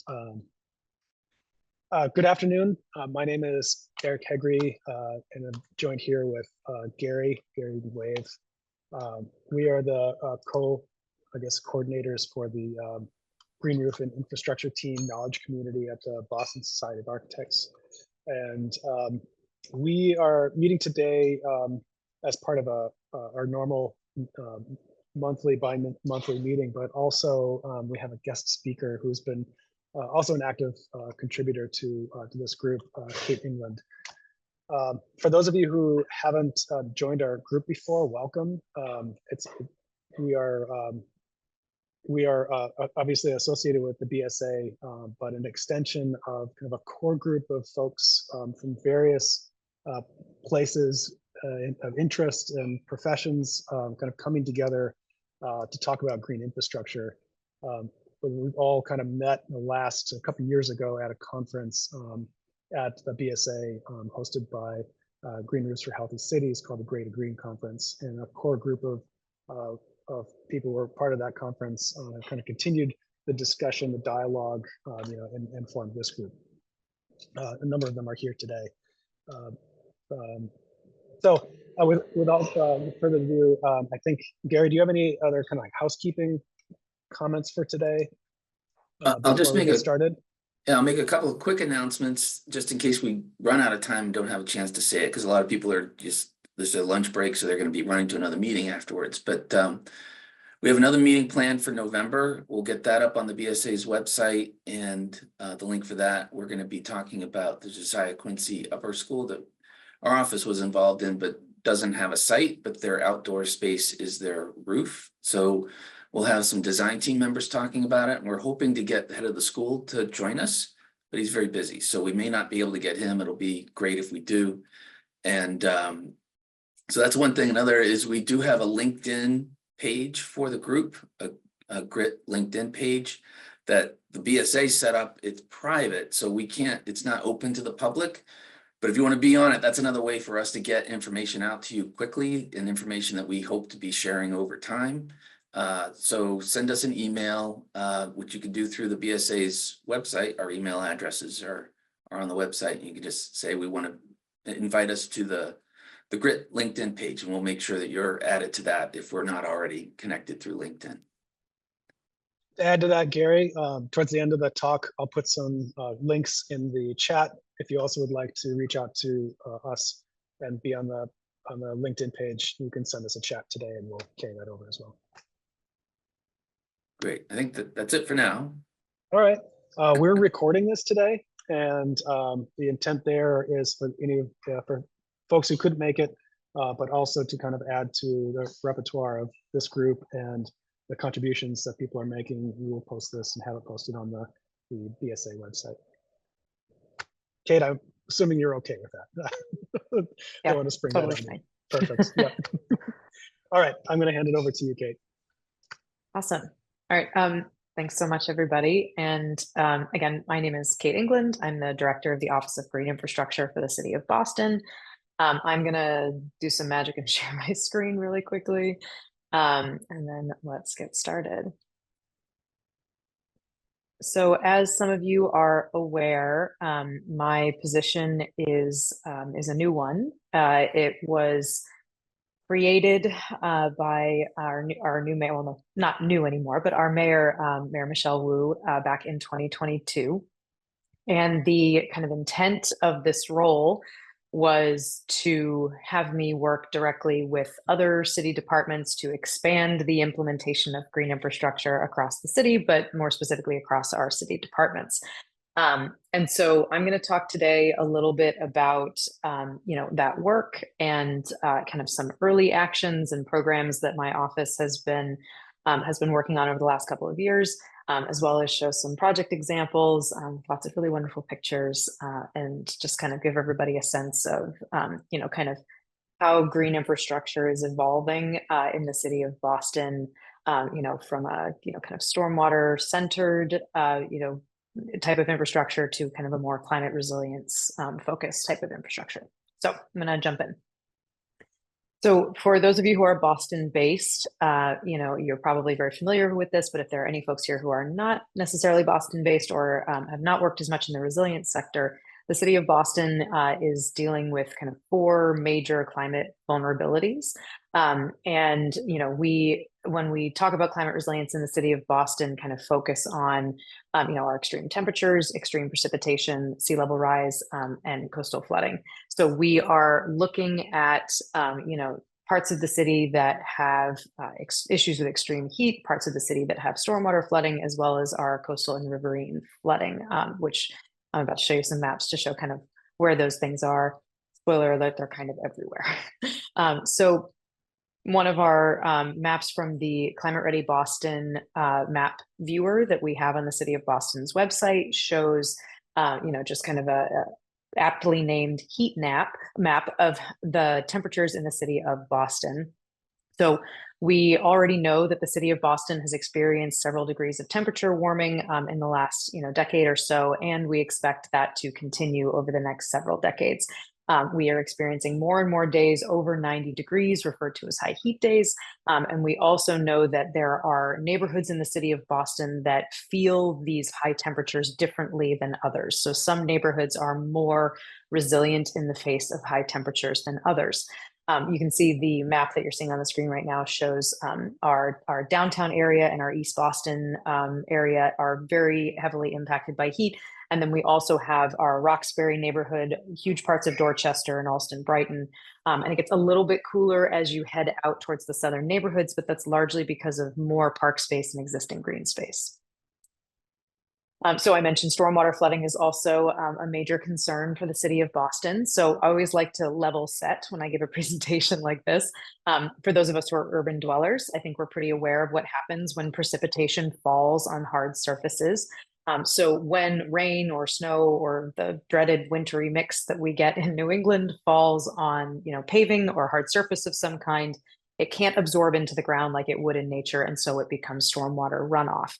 Um, Good afternoon. My name is Eric Hegre, and I'm joined here with Gary Wave. We are the coordinators for the Green Roof and Infrastructure Team Knowledge Community at the Boston Society of Architects. And we are meeting today as part of our normal bi-monthly meeting, but also we have a guest speaker who's been also an active contributor to this group, Kate England. For those of you who haven't joined our group before, welcome. We are obviously associated with the BSA, but an extension of kind of a core group of folks from various places of interest and professions, kind of coming together to talk about green infrastructure. We've all kind of met a couple of years ago at a conference at the BSA hosted by Green Roofs for Healthy Cities called the Great Green Conference, and a core group of people who were part of that conference kind of continued the discussion, the dialogue, and formed this group. A number of them are here today. Without further ado, I think, Gary, do you have any other kind of like housekeeping comments for today? I'll just make started. Yeah, I'll make a couple of quick announcements just in case we run out of time and don't have a chance to say it, because a lot of people are there's a lunch break, so they're going to be running to another meeting afterwards. But we have another meeting planned for November. We'll get that up on the BSA's website, and the link for that. We're going to be talking about the Josiah Quincy Upper School that our office was involved in, but doesn't have a site, but their outdoor space is their roof. So we'll have some design team members talking about it, and we're hoping to get the head of the school to join us, but he's very busy, so we may not be able to get him. It'll be great if we do. And so that's one thing. Another is we do have a LinkedIn page for the group, a GRIT LinkedIn page that the BSA set up. It's private, so it's not open to the public. But if you want to be on it, that's another way for us to get information out to you quickly, and information that we hope to be sharing over time. So send us an email, which you can do through the BSA's website. Our email addresses are on the website. You can just say we want to invite us to the GRIT LinkedIn page, and we'll make sure that you're added to that if we're not already connected through LinkedIn. To add to that, Gary, towards the end of the talk, I'll put some links in the chat. If you also would like to reach out to us and be on the LinkedIn page, you can send us a chat today, and we'll carry that over as well. Great. I think that's it for now. All right. We're recording this today, and the intent there is for for folks who couldn't make it, but also to kind of add to the repertoire of this group and the contributions that people are making. We will post this and have it posted on the BSA website. Kate, I'm assuming you're okay with that. Yeah, I want to spring totally that on fine. you. Perfect. Yeah. All right. I'm going to hand it over to you, Kate. Awesome. All right. Thanks so much, everybody. And again, my name is Kate England. I'm the director of the Office of Green Infrastructure for the City of Boston. I'm going to do some magic and share my screen really quickly. And then let's get started. So as some of you are aware, my position is a new one. It was created by our new mayor, well, no, not new anymore, but our mayor, Mayor Michelle Wu, back in 2022. And the kind of intent of this role was to have me work directly with other city departments to expand the implementation of green infrastructure across the city, but more specifically across our city departments. And so I'm going to talk today a little bit about, that work and kind of some early actions and programs that my office has been working on over the last couple of years, as well as show some project examples, lots of really wonderful pictures, and just kind of give everybody a sense of, kind of how green infrastructure is evolving in the city of Boston, from a, kind of stormwater centered, type of infrastructure to kind of a more climate resilience focused type of infrastructure. So I'm going to jump in. So for those of you who are Boston based, you're probably very familiar with this, but if there are any folks here who are not necessarily Boston based or have not worked as much in the resilience sector, the city of Boston is dealing with kind of 4 major climate vulnerabilities. When we talk about climate resilience in the city of Boston, kind of focus on, our extreme temperatures, extreme precipitation, sea level rise, and coastal flooding. So we are looking at, parts of the city that have issues with extreme heat, parts of the city that have stormwater flooding, as well as our coastal and riverine flooding, which I'm about to show you some maps to show kind of where those things are. Spoiler alert, they're kind of everywhere. So one of our maps from the Climate Ready Boston map viewer that we have on the City of Boston's website shows, just kind of a aptly named heat map of the temperatures in the city of Boston. So we already know that the city of Boston has experienced several degrees of temperature warming in the last decade or so, and we expect that to continue over the next several decades. We are experiencing more and more days over 90 degrees, referred to as high heat days. And we also know that there are neighborhoods in the city of Boston that feel these high temperatures differently than others. So some neighborhoods are more resilient in the face of high temperatures than others. You can see the map that you're seeing on the screen right now shows our downtown area and our East Boston area are very heavily impacted by heat. And then we also have our Roxbury neighborhood, huge parts of Dorchester and Allston Brighton. And it gets a little bit cooler as you head out towards the southern neighborhoods, but that's largely because of more park space and existing green space. So I mentioned stormwater flooding is also a major concern for the city of Boston. So I always like to level set when I give a presentation like this. For those of us who are urban dwellers, I think we're pretty aware of what happens when precipitation falls on hard surfaces. So when rain or snow or the dreaded wintry mix that we get in New England falls on, paving or hard surface of some kind, it can't absorb into the ground like it would in nature, and so it becomes stormwater runoff.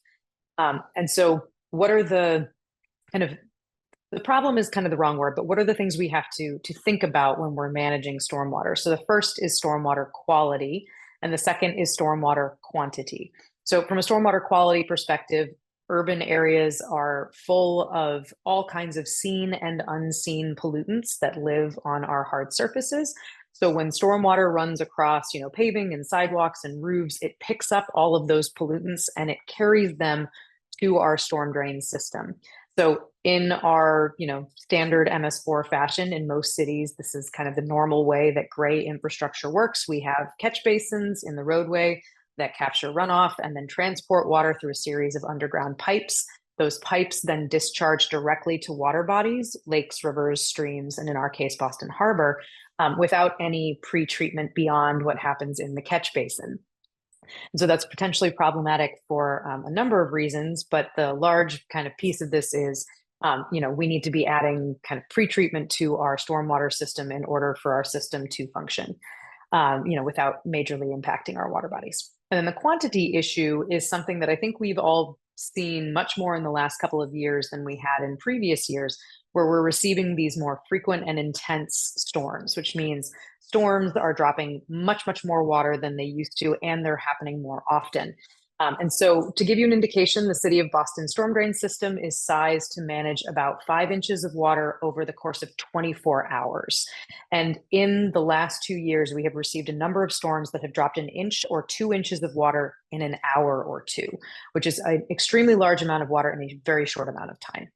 And so what are the problem is kind of the wrong word, but what are the things we have to think about when we're managing stormwater? So the first is stormwater quality, and the second is stormwater quantity. So from a stormwater quality perspective, urban areas are full of all kinds of seen and unseen pollutants that live on our hard surfaces. So when stormwater runs across, paving and sidewalks and roofs, it picks up all of those pollutants and it carries them to our storm drain system. So in our, standard MS4 fashion in most cities, this is kind of the normal way that gray infrastructure works. We have catch basins in the roadway that capture runoff and then transport water through a series of underground pipes. Those pipes then discharge directly to water bodies, lakes, rivers, streams, and in our case, Boston Harbor, without any pre-treatment beyond what happens in the catch basin. And so that's potentially problematic for a number of reasons, but the large kind of piece of this is, we need to be adding kind of pre-treatment to our stormwater system in order for our system to function, without majorly impacting our water bodies. And then the quantity issue is something that I think we've all seen much more in the last couple of years than we had in previous years, where we're receiving these more frequent and intense storms, which means storms are dropping much, much more water than they used to, and they're happening more often. And so to give you an indication, the city of Boston storm drain system is sized to manage about 5 inches of water over the course of 24 hours. And in the last 2 years, we have received a number of storms that have dropped 1 inch or 2 inches of water in an hour or two, which is an extremely large amount of water in a very short amount of time.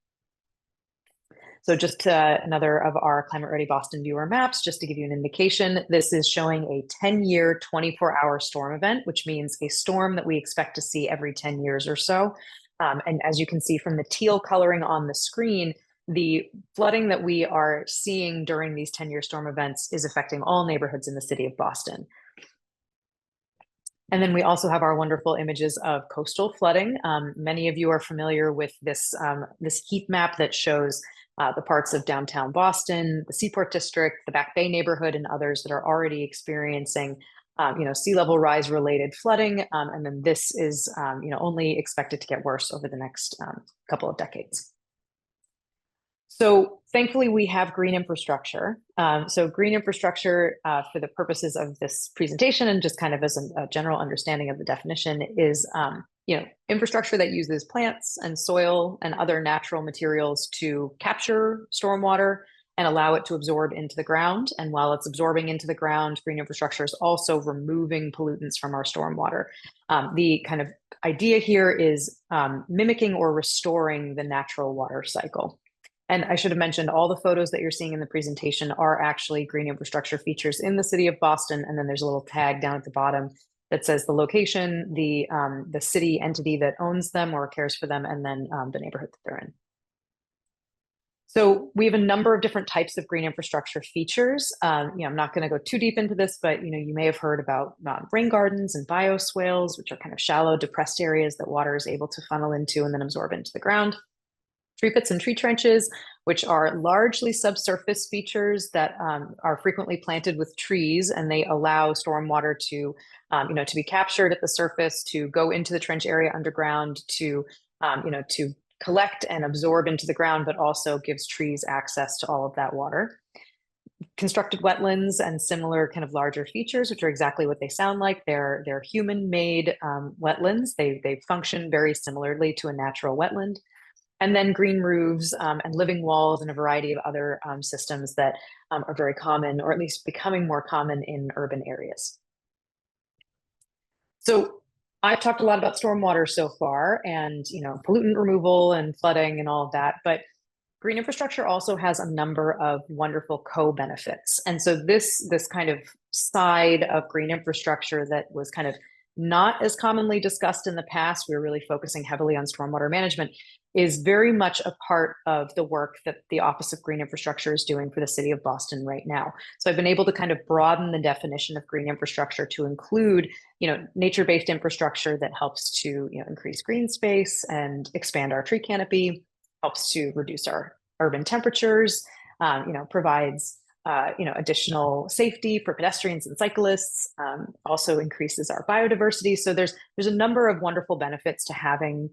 So just another of our Climate Ready Boston viewer maps, just to give you an indication, this is showing a 10-year, 24-hour storm event, which means a storm that we expect to see every 10 years or so. And as you can see from the teal coloring on the screen, the flooding that we are seeing during these 10-year storm events is affecting all neighborhoods in the city of Boston. And then we also have our wonderful images of coastal flooding. Many of you are familiar with this, this heat map that shows the parts of downtown Boston, the Seaport District, the Back Bay neighborhood, and others that are already experiencing, sea level rise related flooding. And then this is, only expected to get worse over the next couple of decades. So thankfully, we have green infrastructure. So green infrastructure, for the purposes of this presentation and just kind of as a general understanding of the definition, is infrastructure that uses plants and soil and other natural materials to capture stormwater and allow it to absorb into the ground. And while it's absorbing into the ground, green infrastructure is also removing pollutants from our stormwater. The kind of idea here is mimicking or restoring the natural water cycle. And I should have mentioned all the photos that you're seeing in the presentation are actually green infrastructure features in the city of Boston. And then there's a little tag down at the bottom that says the location, the city entity that owns them or cares for them, and then the neighborhood that they're in. So we have a number of different types of green infrastructure features. I'm not going to go too deep into this, but you may have heard about rain gardens and bioswales, which are kind of shallow, depressed areas that water is able to funnel into and then absorb into the ground. Tree pits and tree trenches, which are largely subsurface features that are frequently planted with trees, and they allow stormwater to be captured at the surface, to go into the trench area underground, to collect and absorb into the ground, but also gives trees access to all of that water. Constructed wetlands and similar kind of larger features, which are exactly what they sound like. They're human-made wetlands. They function very similarly to a natural wetland. And then green roofs and living walls and a variety of other systems that are very common, or at least becoming more common in urban areas. So I've talked a lot about stormwater so far and, pollutant removal and flooding and all of that, but green infrastructure also has a number of wonderful co-benefits. And so this kind of side of green infrastructure that was kind of not as commonly discussed in the past, we were really focusing heavily on stormwater management, is very much a part of the work that the Office of Green Infrastructure is doing for the city of Boston right now. So I've been able to kind of broaden the definition of green infrastructure to include, nature-based infrastructure that helps to, increase green space and expand our tree canopy, helps to reduce our urban temperatures, provides additional safety for pedestrians and cyclists, also increases our biodiversity. So there's a number of wonderful benefits to having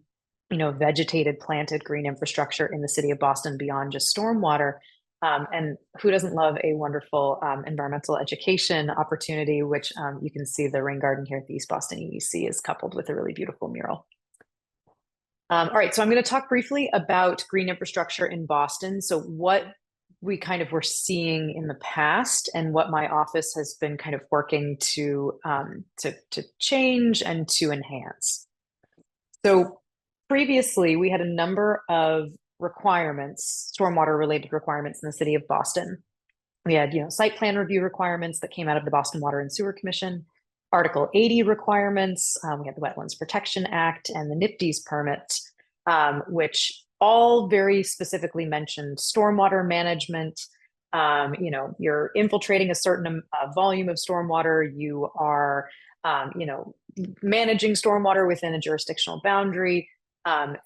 vegetated, planted green infrastructure in the city of Boston beyond just stormwater. And who doesn't love a wonderful environmental education opportunity, which you can see the rain garden here at the East Boston EEC is coupled with a really beautiful mural. All right, so I'm going to talk briefly about green infrastructure in Boston. So what we kind of were seeing in the past and what my office has been kind of working to change and to enhance. So previously, we had a number of requirements, stormwater related requirements in the city of Boston. We had, site plan review requirements that came out of the Boston Water and Sewer Commission, Article 80 requirements. We had the Wetlands Protection Act and the NIPDES permit, which all very specifically mentioned stormwater management. You're infiltrating a certain volume of stormwater. You are, managing stormwater within a jurisdictional boundary. And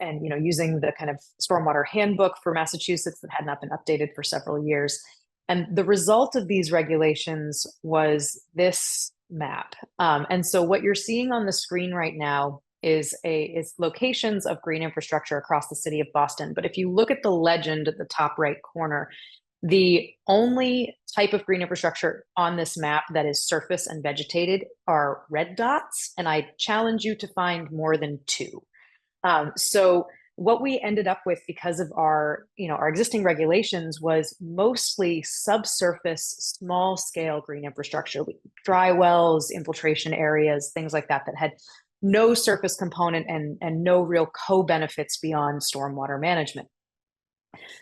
using the kind of stormwater handbook for Massachusetts that had not been updated for several years. And the result of these regulations was this map. And so what you're seeing on the screen right now is locations of green infrastructure across the city of Boston. But if you look at the legend at the top right corner, the only type of green infrastructure on this map that is surface and vegetated are red dots. And I challenge you to find more than 2. So what we ended up with because of our existing regulations was mostly subsurface, small scale green infrastructure, dry wells, infiltration areas, things like that had no surface component and no real co-benefits beyond stormwater management.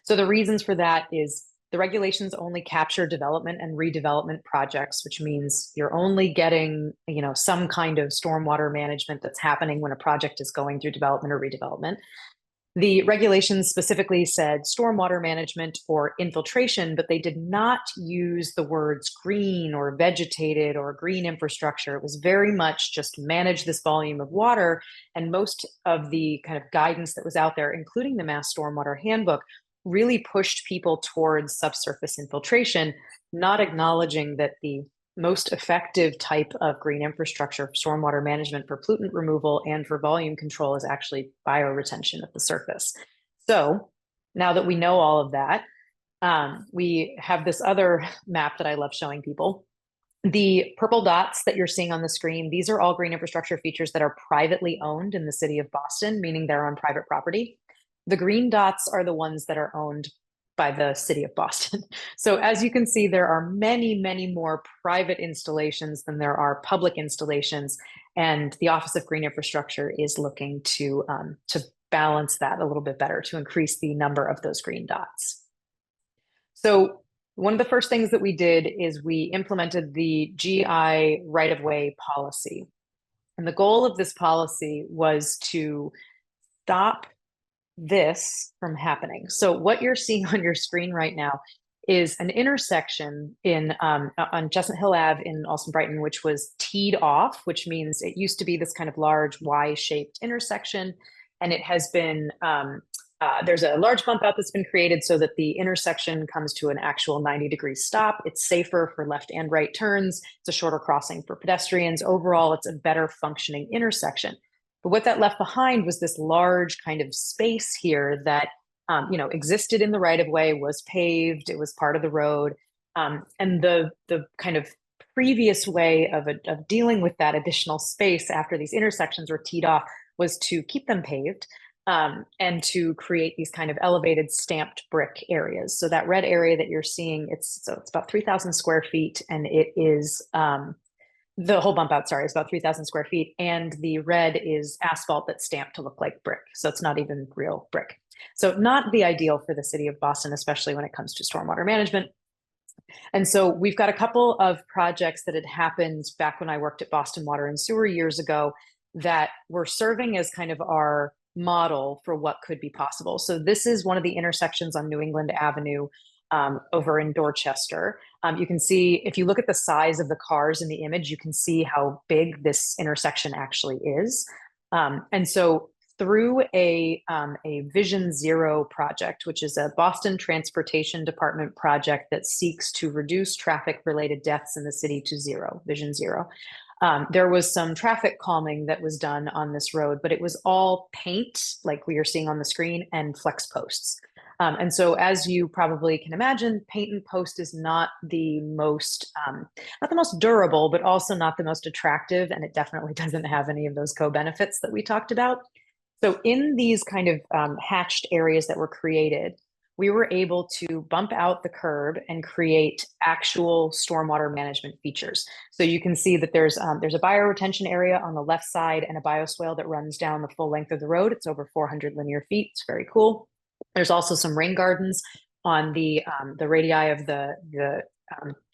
So the reasons for that is the regulations only capture development and redevelopment projects, which means you're only getting, some kind of stormwater management that's happening when a project is going through development or redevelopment. The regulations specifically said stormwater management or infiltration, but they did not use the words green or vegetated or green infrastructure. It was very much just manage this volume of water. And most of the kind of guidance that was out there, including the Mass Stormwater Handbook, really pushed people towards subsurface infiltration, not acknowledging that the most effective type of green infrastructure, stormwater management for pollutant removal and for volume control, is actually bioretention at the surface. So now that we know all of that, we have this other map that I love showing people. The purple dots that you're seeing on the screen, these are all green infrastructure features that are privately owned in the city of Boston, meaning they're on private property. The green dots are the ones that are owned by the city of Boston. So as you can see, there are many, many more private installations than there are public installations. And the Office of Green Infrastructure is looking to balance that a little bit better, to increase the number of those green dots. So one of the first things that we did is we implemented the GI right-of-way policy. And the goal of this policy was to stop this from happening. So what you're seeing on your screen right now is an intersection in on Chestnut Hill Ave in Allston Brighton, which was teed off, which means it used to be this kind of large Y-shaped intersection. And it has been, there's a large bump out that's been created so that the intersection comes to an actual 90-degree stop. It's safer for left and right turns. It's a shorter crossing for pedestrians. Overall, it's a better functioning intersection. But what that left behind was this large kind of space here that existed in the right of way, was paved, it was part of the road. And the kind of previous way of dealing with that additional space after these intersections were teed off was to keep them paved and to create these kind of elevated stamped brick areas. So that red area that you're seeing, it's about 3,000 square feet, and it is the whole bump out, sorry, is about 3,000 square feet. And the red is asphalt that's stamped to look like brick. So it's not even real brick. So not the ideal for the city of Boston, especially when it comes to stormwater management. And so we've got a couple of projects that had happened back when I worked at Boston Water and Sewer years ago that were serving as kind of our model for what could be possible. So this is one of the intersections on New England Avenue over in Dorchester. You can see, if you look at the size of the cars in the image, you can see how big this intersection actually is. And so through a Vision Zero project, which is a Boston Transportation Department project that seeks to reduce traffic-related deaths in the city to zero, Vision Zero. There was some traffic calming that was done on this road, but it was all paint, like we are seeing on the screen, and flex posts. And so, as you probably can imagine, paint and post is not the most durable, but also not the most attractive, and it definitely doesn't have any of those co-benefits that we talked about. So in these kind of hatched areas that were created, we were able to bump out the curb and create actual stormwater management features. So you can see that there's a bioretention area on the left side and a bioswale that runs down the full length of the road. It's over 400 linear feet. It's very cool. There's also some rain gardens on the radii of the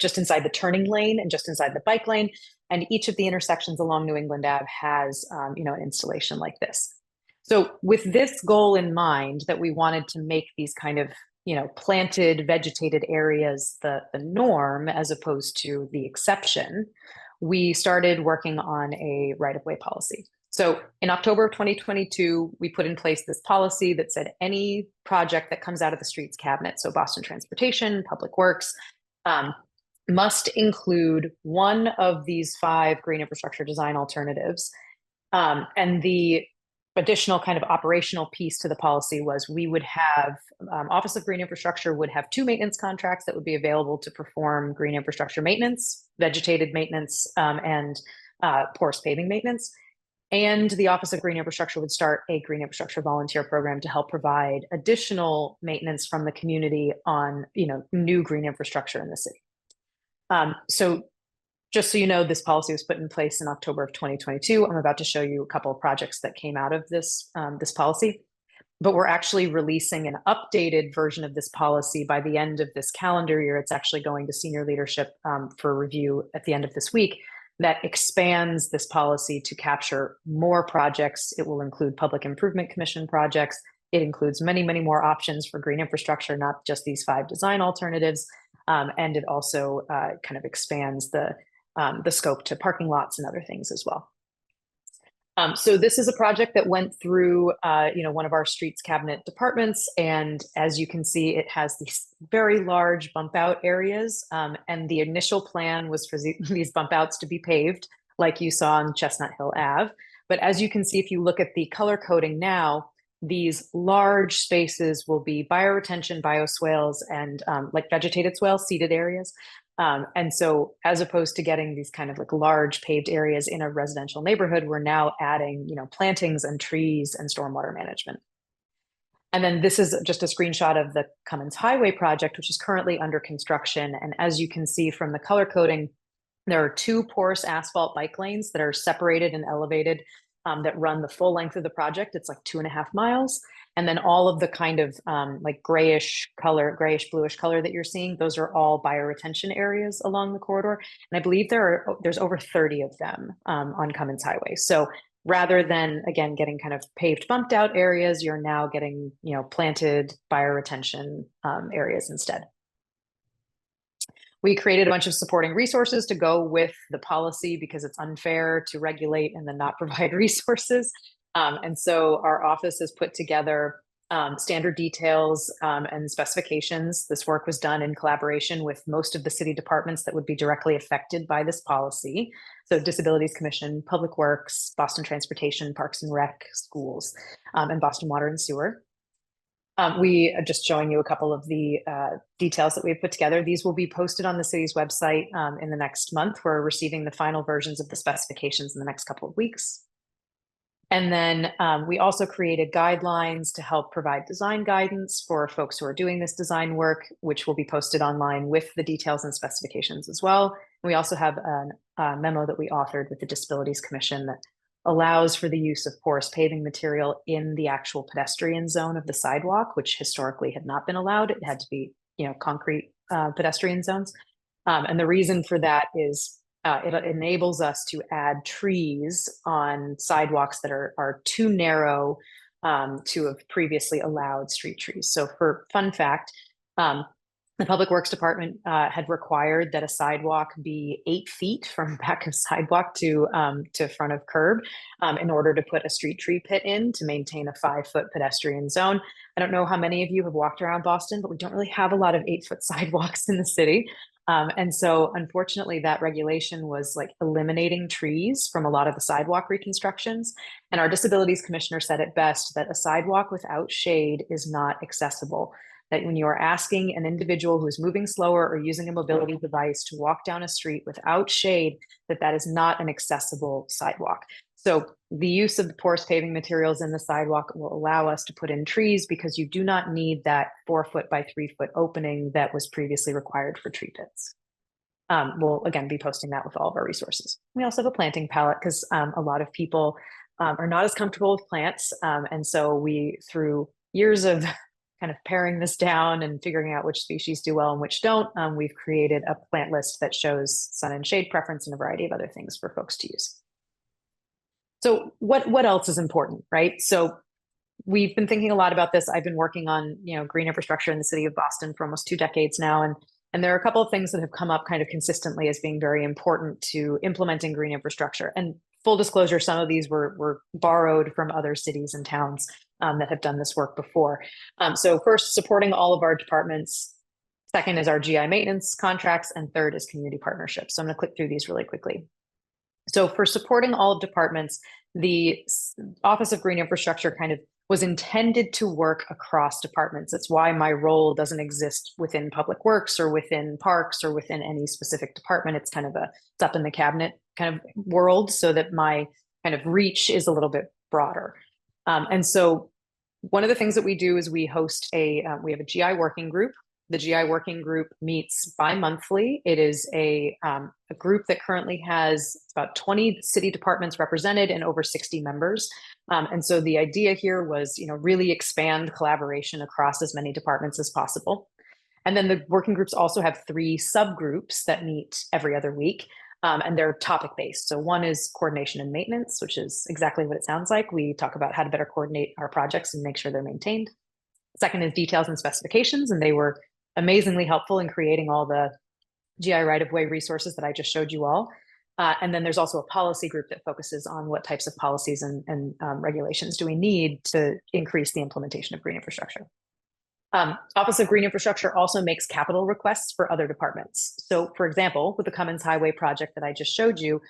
just inside the turning lane and just inside the bike lane. And each of the intersections along New England Ave has an installation like this. So with this goal in mind, that we wanted to make these kind of planted, vegetated areas the norm as opposed to the exception, we started working on a right-of-way policy. So in October of 2022, we put in place this policy that said any project that comes out of the streets cabinet, so Boston Transportation, Public Works, must include one of these 5 green infrastructure design alternatives. And the additional kind of operational piece to the policy was we would have, Office of Green Infrastructure would have 2 maintenance contracts that would be available to perform green infrastructure maintenance, vegetated maintenance, and porous paving maintenance. And the Office of Green Infrastructure would start a green infrastructure volunteer program to help provide additional maintenance from the community on, new green infrastructure in the city. So just so you know, this policy was put in place in October of 2022. I'm about to show you a couple of projects that came out of this, this policy, but we're actually releasing an updated version of this policy by the end of this calendar year. It's actually going to senior leadership for review at the end of this week. That expands this policy to capture more projects. It will include Public Improvement Commission projects. It includes many, many more options for green infrastructure, not just these 5 design alternatives. And it also kind of expands the scope to parking lots and other things as well. So this is a project that went through, one of our streets cabinet departments. And as you can see, it has these very large bump out areas. And the initial plan was for these bump outs to be paved, like you saw on Chestnut Hill Ave. But as you can see, if you look at the color coding now, these large spaces will be bioretention, bioswales, and like vegetated swales, seeded areas. And so as opposed to getting these kind of like large paved areas in a residential neighborhood, we're now adding, plantings and trees and stormwater management. And then this is just a screenshot of the Cummins Highway project, which is currently under construction. And as you can see from the color coding, there are 2 porous asphalt bike lanes that are separated and elevated that run the full length of the project. It's like 2.5 miles. And then all of the kind of like grayish bluish color that you're seeing, those are all bioretention areas along the corridor. And I believe there's over 30 of them on Cummins Highway. So rather than, again, getting kind of paved, bumped out areas, you're now getting, planted bioretention areas instead. We created a bunch of supporting resources to go with the policy because it's unfair to regulate and then not provide resources. And so our office has put together standard details and specifications. This work was done in collaboration with most of the city departments that would be directly affected by this policy. So Disabilities Commission, Public Works, Boston Transportation, Parks and Rec, Schools, and Boston Water and Sewer. We are just showing you a couple of the details that we've put together. These will be posted on the city's website in the next month. We're receiving the final versions of the specifications in the next couple of weeks. And then we also created guidelines to help provide design guidance for folks who are doing this design work, which will be posted online with the details and specifications as well. And we also have a memo that we authored with the Disabilities Commission that allows for the use of porous paving material in the actual pedestrian zone of the sidewalk, which historically had not been allowed. It had to be, concrete pedestrian zones. And the reason for that is it enables us to add trees on sidewalks that are too narrow to have previously allowed street trees. So for fun fact, the Public Works Department had required that a sidewalk be 8 feet from back of sidewalk to front of curb in order to put a street tree pit in to maintain a 5-foot pedestrian zone. I don't know how many of you have walked around Boston, but we don't really have a lot of 8-foot sidewalks in the city. And so unfortunately that regulation was like eliminating trees from a lot of the sidewalk reconstructions. And our Disabilities Commissioner said it best that a sidewalk without shade is not accessible. That when you are asking an individual who's moving slower or using a mobility device to walk down a street without shade, that is not an accessible sidewalk. So the use of the porous paving materials in the sidewalk will allow us to put in trees because you do not need that 4-foot by 3-foot opening that was previously required for tree pits. We'll again be posting that with all of our resources. We also have a planting palette because a lot of people are not as comfortable with plants. And so we, through years of kind of paring this down and figuring out which species do well and which don't, we've created a plant list that shows sun and shade preference and a variety of other things for folks to use. So what else is important, right? So we've been thinking a lot about this. I've been working on, green infrastructure in the city of Boston for almost 2 decades now. And there are a couple of things that have come up kind of consistently as being very important to implementing green infrastructure. And full disclosure, some of these were borrowed from other cities and towns that have done this work before. So first, supporting all of our departments. Second is our GI maintenance contracts. And third is community partnerships. So I'm going to click through these really quickly. So for supporting all of departments, the Office of Green Infrastructure kind of was intended to work across departments. That's why my role doesn't exist within Public Works or within Parks or within any specific department. It's kind of it's up in the cabinet kind of world so that my kind of reach is a little bit broader. And so one of the things that we do is we host we have a GI working group. The GI working group meets bi-monthly. It is a group that currently has about 20 city departments represented and over 60 members. And so the idea here was, really expand collaboration across as many departments as possible. And then the working groups also have 3 subgroups that meet every other week. And they're topic-based. So one is coordination and maintenance, which is exactly what it sounds like. We talk about how to better coordinate our projects and make sure they're maintained. Second is details and specifications, and they were amazingly helpful in creating all the GI right-of-way resources that I just showed you all. And then there's also a policy group that focuses on what types of policies and regulations do we need to increase the implementation of green infrastructure. Office of Green Infrastructure also makes capital requests for other departments. So for example, with the Cummins Highway project that I just showed you,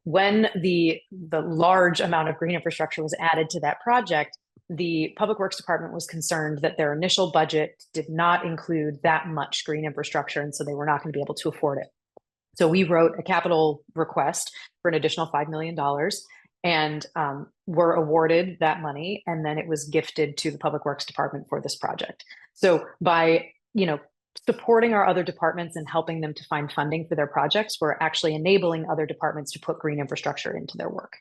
when the large amount of green infrastructure was added to that project, the Public Works Department was concerned that their initial budget did not include that much green infrastructure, and so they were not going to be able to afford it. So we wrote a capital request for an additional $5 million and were awarded that money, and then it was gifted to the Public Works Department for this project. So by, supporting our other departments and helping them to find funding for their projects, we're actually enabling other departments to put green infrastructure into their work.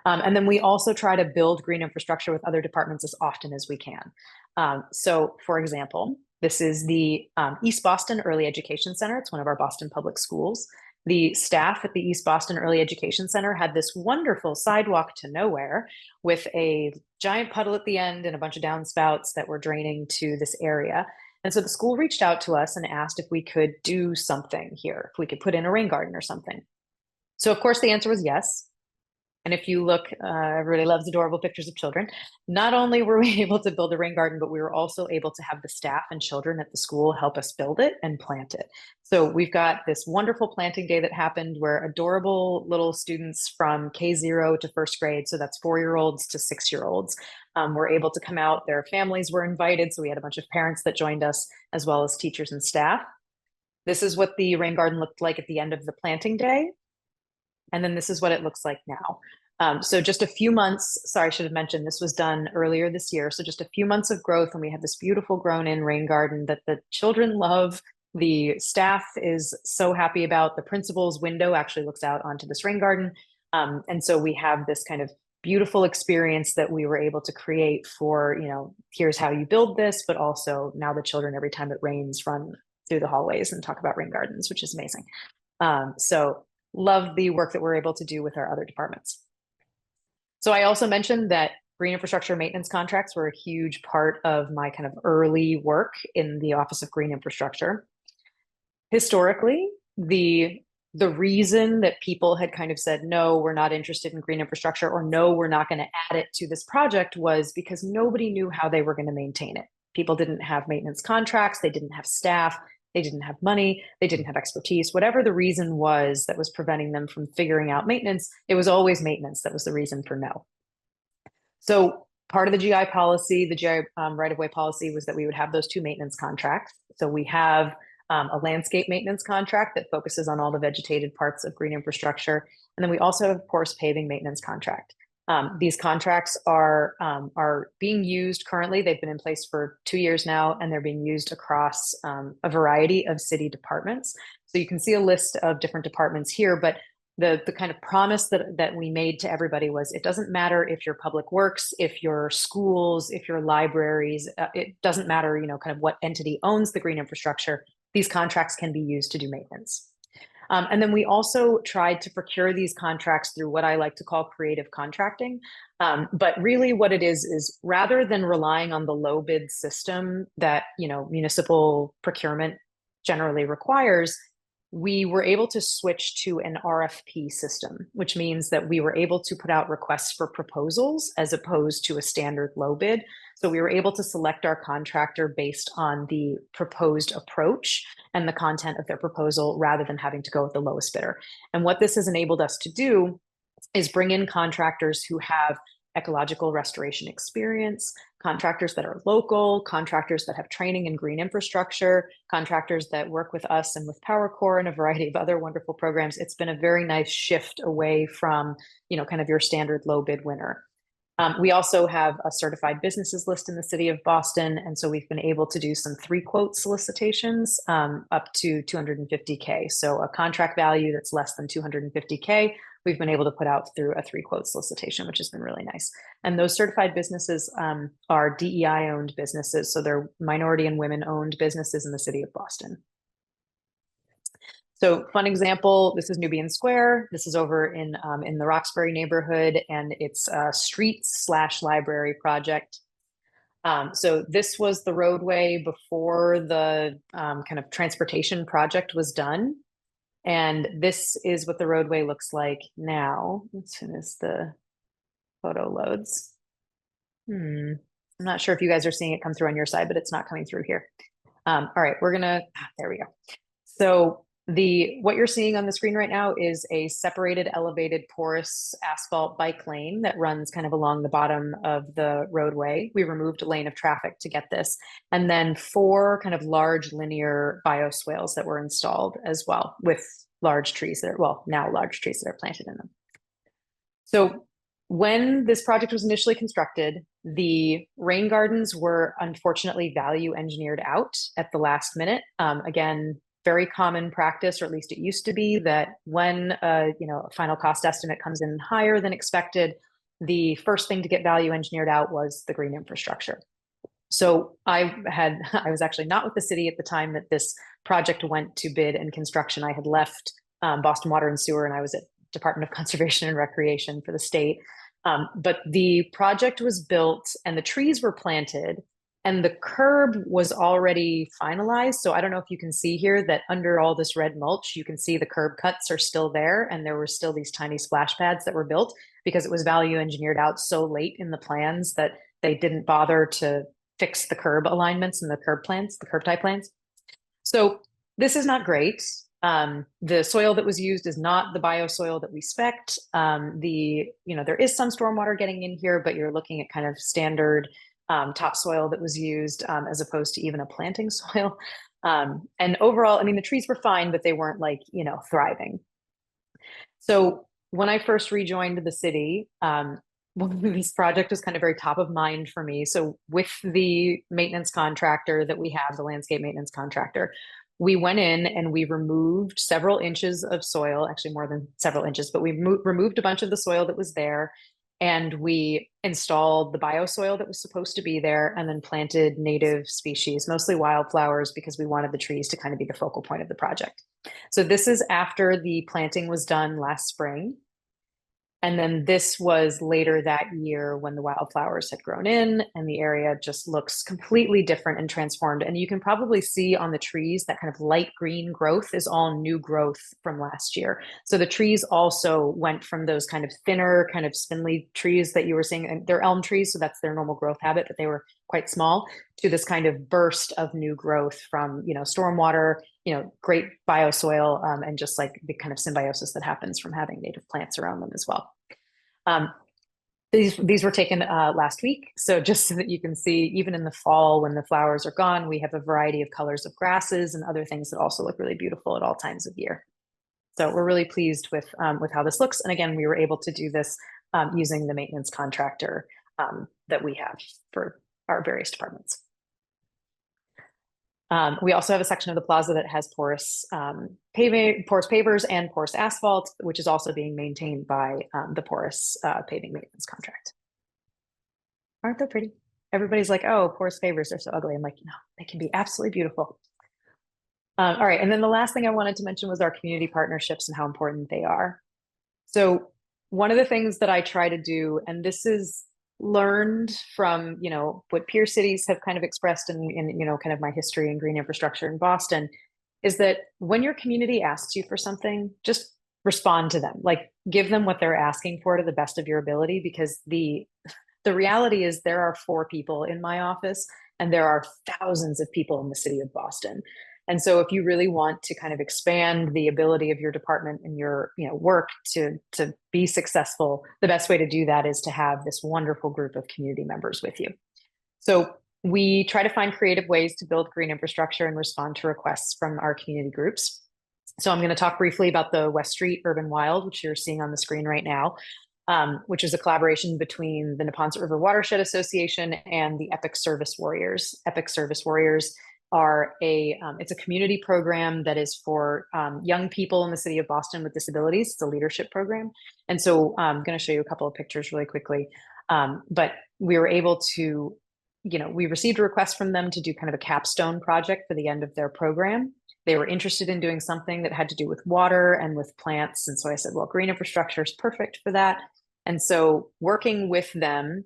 And then we also try to build green infrastructure with other departments as often as we can. So for example, this is the East Boston Early Education Center. It's one of our Boston public schools. The staff at the East Boston Early Education Center had this wonderful sidewalk to nowhere with a giant puddle at the end and a bunch of downspouts that were draining to this area. And so the school reached out to us and asked if we could do something here, if we could put in a rain garden or something. So of course the answer was yes. And if you look, everybody loves adorable pictures of children. Not only were we able to build a rain garden, but we were also able to have the staff and children at the school help us build it and plant it. So we've got this wonderful planting day that happened where adorable little students from K0 to first grade, so that's 4-year-olds to 6-year-olds, were able to come out. Their families were invited. So we had a bunch of parents that joined us, as well as teachers and staff. This is what the rain garden looked like at the end of the planting day. And then this is what it looks like now. So just a few months, sorry, I should have mentioned this was done earlier this year. So just a few months of growth, and we have this beautiful grown in rain garden that the children love. The staff is so happy about. The principal's window actually looks out onto this rain garden. And so we have this kind of beautiful experience that we were able to create for, here's how you build this, but also now the children, every time it rains, run through the hallways and talk about rain gardens, which is amazing. So love the work that we're able to do with our other departments. So I also mentioned that green infrastructure maintenance contracts were a huge part of my kind of early work in the Office of Green Infrastructure. Historically, the reason that people had kind of said, no, we're not interested in green infrastructure, or no, we're not going to add it to this project, was because nobody knew how they were going to maintain it. People didn't have maintenance contracts, they didn't have staff, they didn't have money, they didn't have expertise, whatever the reason was that was preventing them from figuring out maintenance, it was always maintenance that was the reason for no. So part of the GI policy, the GI right-of-way policy, was that we would have those 2 maintenance contracts. So we have a landscape maintenance contract that focuses on all the vegetated parts of green infrastructure. And then we also have, of course, paving maintenance contract. These contracts are being used currently. They've been in place for 2 years now, and they're being used across a variety of city departments. So you can see a list of different departments here, but the kind of promise that we made to everybody was, it doesn't matter if you're public works, if you're schools, if you're libraries, it doesn't matter, kind of what entity owns the green infrastructure. These contracts can be used to do maintenance. And then we also tried to procure these contracts through what I like to call creative contracting. But really what it is rather than relying on the low bid system that, municipal procurement generally requires, we were able to switch to an RFP system, which means that we were able to put out requests for proposals as opposed to a standard low bid. So we were able to select our contractor based on the proposed approach and the content of their proposal rather than having to go with the lowest bidder. And what this has enabled us to do is bring in contractors who have ecological restoration experience, contractors that are local, contractors that have training in green infrastructure, contractors that work with us and with PowerCore and a variety of other wonderful programs. It's been a very nice shift away from, kind of your standard low bid winner. We also have a certified businesses list in the city of Boston. And so we've been able to do some 3-quote solicitations up to $250K. So a contract value that's less than $250K, we've been able to put out through a 3-quote solicitation, which has been really nice. And those certified businesses are DEI owned businesses. So they're minority and women owned businesses in the city of Boston. So fun example, this is Nubian Square. This is over in the Roxbury neighborhood, and it's a streets/library project. So this was the roadway before the kind of transportation project was done. And this is what the roadway looks like now, as soon as the photo loads. I'm not sure if you guys are seeing it come through on your side, but it's not coming through here. All right, there we go. So What you're seeing on the screen right now is a separated, elevated, porous asphalt bike lane that runs kind of along the bottom of the roadway. We removed a lane of traffic to get this, and then 4 kind of large linear bioswales that were installed as well, with large trees that are, well, now large trees that are planted in them. So when this project was initially constructed, the rain gardens were unfortunately value engineered out at the last minute. Again, very common practice, or at least it used to be, that when a final cost estimate comes in higher than expected, the first thing to get value engineered out was the green infrastructure. So I was actually not with the city at the time that this project went to bid and construction. I had left Boston Water and Sewer, and I was at Department of Conservation and Recreation for the state. But the project was built and the trees were planted, and the curb was already finalized. So I don't know if you can see here that under all this red mulch, you can see the curb cuts are still there. And there were still these tiny splash pads that were built because it was value engineered out so late in the plans that they didn't bother to fix the curb alignments and the curb plans, the curb type plans. So this is not great. The soil that was used is not the bioswale that we spec'd. There is some stormwater getting in here, but you're looking at kind of standard topsoil that was used as opposed to even a planting soil. And overall, I mean, the trees were fine, but they weren't like, thriving. So when I first rejoined the city, this project was kind of very top of mind for me. So with the maintenance contractor that we have, the landscape maintenance contractor, we went in and we removed several inches of soil, actually more than several inches, but we removed a bunch of the soil that was there. And we installed the bioswale that was supposed to be there, and then planted native species, mostly wildflowers, because we wanted the trees to kind of be the focal point of the project. So this is after the planting was done last spring. And then this was later that year when the wildflowers had grown in and the area just looks completely different and transformed. And you can probably see on the trees that kind of light green growth is all new growth from last year. So the trees also went from those kind of thinner, kind of spindly trees that you were seeing, and they're elm trees, so that's their normal growth habit, but they were quite small, to this kind of burst of new growth from, stormwater, great bioswale, and just like the kind of symbiosis that happens from having native plants around them as well. These were taken last week. So just so that you can see, even in the fall, when the flowers are gone, we have a variety of colors of grasses and other things that also look really beautiful at all times of year. So we're really pleased with how this looks. And again, we were able to do this using the maintenance contractor that we have for our various departments. We also have a section of the plaza that has porous pavers and porous asphalt, which is also being maintained by the porous paving maintenance contract. Aren't they pretty? Everybody's like, oh, porous pavers are so ugly. I'm like, no, they can be absolutely beautiful. All right, and then the last thing I wanted to mention was our community partnerships and how important they are. So one of the things that I try to do, and this is learned from what peer cities have kind of expressed in kind of my history in green infrastructure in Boston, is that when your community asks you for something, just respond to them. Like, give them what they're asking for to the best of your ability, because the reality is there are 4 people in my office and there are thousands of people in the city of Boston. And so if you really want to kind of expand the ability of your department and your work to be successful, the best way to do that is to have this wonderful group of community members with you. So we try to find creative ways to build green infrastructure and respond to requests from our community groups. So I'm going to talk briefly about the West Street Urban Wild, which you're seeing on the screen right now, which is a collaboration between the Neponset River Watershed Association and the Epic Service Warriors. Epic Service Warriors are it's a community program that is for young people in the city of Boston with disabilities. It's a leadership program. And so I'm going to show you a couple of pictures really quickly. But we were able to, we received a request from them to do kind of a capstone project for the end of their program. They were interested in doing something that had to do with water and with plants. And so I said, well, green infrastructure is perfect for that. And so working with them,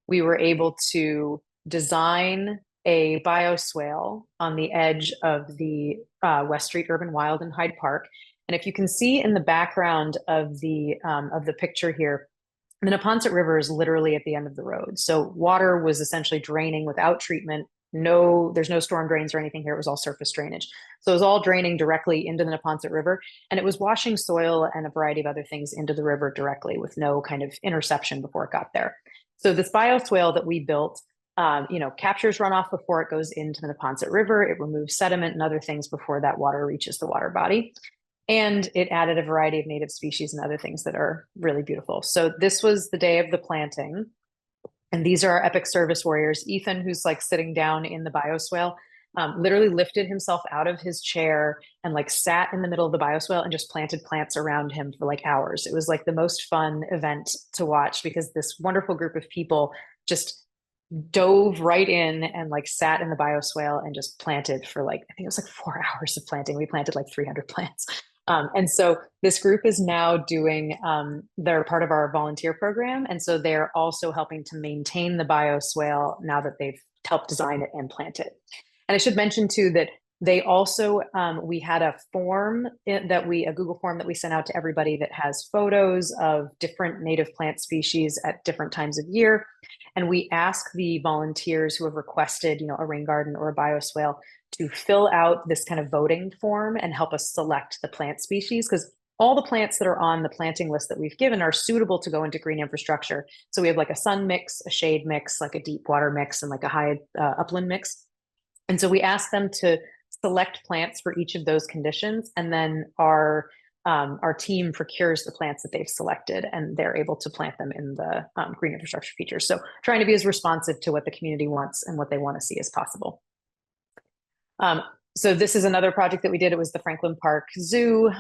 we were able to design a bioswale on the edge of the West Street Urban Wild in Hyde Park. And if you can see in the background of the picture here, the Neponset River is literally at the end of the road. So water was essentially draining without treatment there's no storm drains or anything here. It was all surface drainage. So it was all draining directly into the Neponset River, and it was washing soil and a variety of other things into the river directly with no kind of interception before it got there. So this bioswale that we built, captures runoff before it goes into the Neponset River. It removes sediment and other things before that water reaches the water body. And it added a variety of native species and other things that are really beautiful. So this was the day of the planting. And these are our epic service warriors. Ethan, who's like sitting down in the bioswale, literally lifted himself out of his chair and like sat in the middle of the bioswale and just planted plants around him for like hours. It was like the most fun event to watch because this wonderful group of people just dove right in and like sat in the bioswale and just planted for like, I think it was like 4 hours of planting. We planted like 300 plants. And so this group is now doing, they're part of our volunteer program. And so they're also helping to maintain the bioswale now that they've helped design it and plant it. And I should mention too, that they also, we had a form a Google form that we sent out to everybody that has photos of different native plant species at different times of year. And we ask the volunteers who have requested, a rain garden or a bioswale to fill out this kind of voting form and help us select the plant species, because all the plants that are on the planting list that we've given are suitable to go into green infrastructure. So we have like a sun mix, a shade mix, like a deep water mix, and like a high upland mix. And so we ask them to select plants for each of those conditions, and then our team procures the plants that they've selected, and they're able to plant them in the green infrastructure features. So trying to be as responsive to what the community wants and what they want to see as possible. So this is another project that we did. It was the Franklin Park Zoo,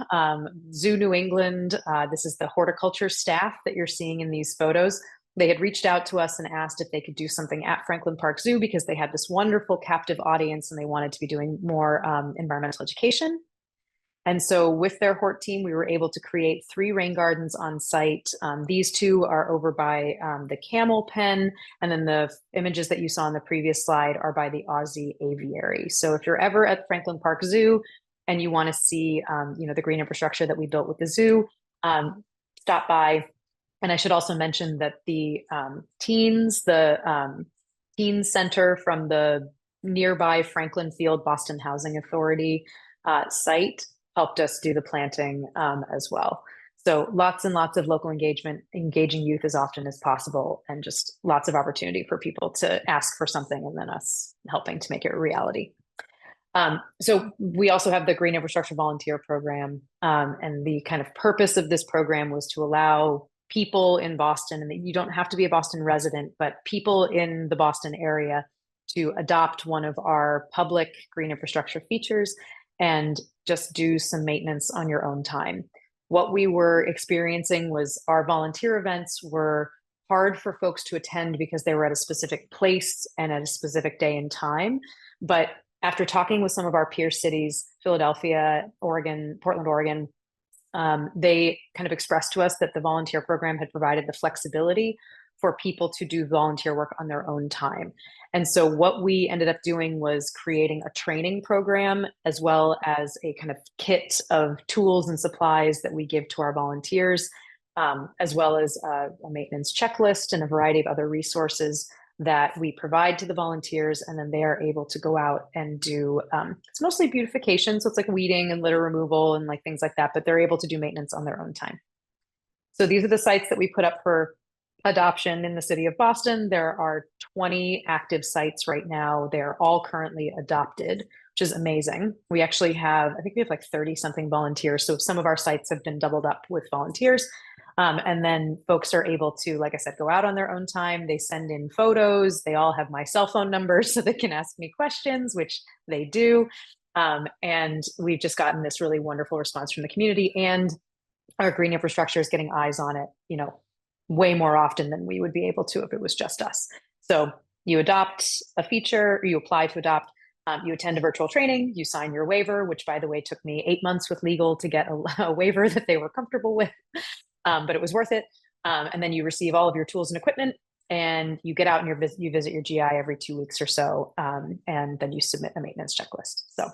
Zoo New England. This is the horticulture staff that you're seeing in these photos. They had reached out to us and asked if they could do something at Franklin Park Zoo because they had this wonderful captive audience and they wanted to be doing more environmental education. And so with their hort team, we were able to create 3 rain gardens on site. These 2 are over by the camel pen. And then the images that you saw on the previous slide are by the Aussie aviary. So if you're ever at Franklin Park Zoo and you want to see, the green infrastructure that we built with the zoo, stop by. And I should also mention that the teens center from the nearby Franklin Field Boston Housing Authority site helped us do the planting as well. So lots and lots of local engagement, engaging youth as often as possible, and just lots of opportunity for people to ask for something and then us helping to make it a reality. So we also have the Green Infrastructure Volunteer Program, and the kind of purpose of this program was to allow people in Boston, and you don't have to be a Boston resident, but people in the Boston area to adopt one of our public green infrastructure features and just do some maintenance on your own time. What we were experiencing was our volunteer events were hard for folks to attend because they were at a specific place and at a specific day and time. But after talking with some of our peer cities, Philadelphia, Oregon, Portland, Oregon, they kind of expressed to us that the volunteer program had provided the flexibility for people to do volunteer work on their own time. And so what we ended up doing was creating a training program as well as a kind of kit of tools and supplies that we give to our volunteers, as well as a maintenance checklist and a variety of other resources that we provide to the volunteers. And then they are able to go out and do, it's mostly beautification. So it's like weeding and litter removal and like things like that, but they're able to do maintenance on their own time. So these are the sites that we put up for adoption in the city of Boston. There are 20 active sites right now. They're all currently adopted, which is amazing. We actually have, I think we have like 30 something volunteers. So some of our sites have been doubled up with volunteers. And then folks are able to, like I said, go out on their own time. They send in photos. They all have my cell phone number so they can ask me questions, which they do. And we've just gotten this really wonderful response from the community, and our green infrastructure is getting eyes on it, way more often than we would be able to if it was just us. So you adopt a feature, or you apply to adopt, you attend a virtual training, you sign your waiver, which by the way, took me 8 months with legal to get a waiver that they were comfortable with, but it was worth it. And then you receive all of your tools and equipment, and you get out and you visit your GI every 2 weeks or so. And then you submit a maintenance checklist. So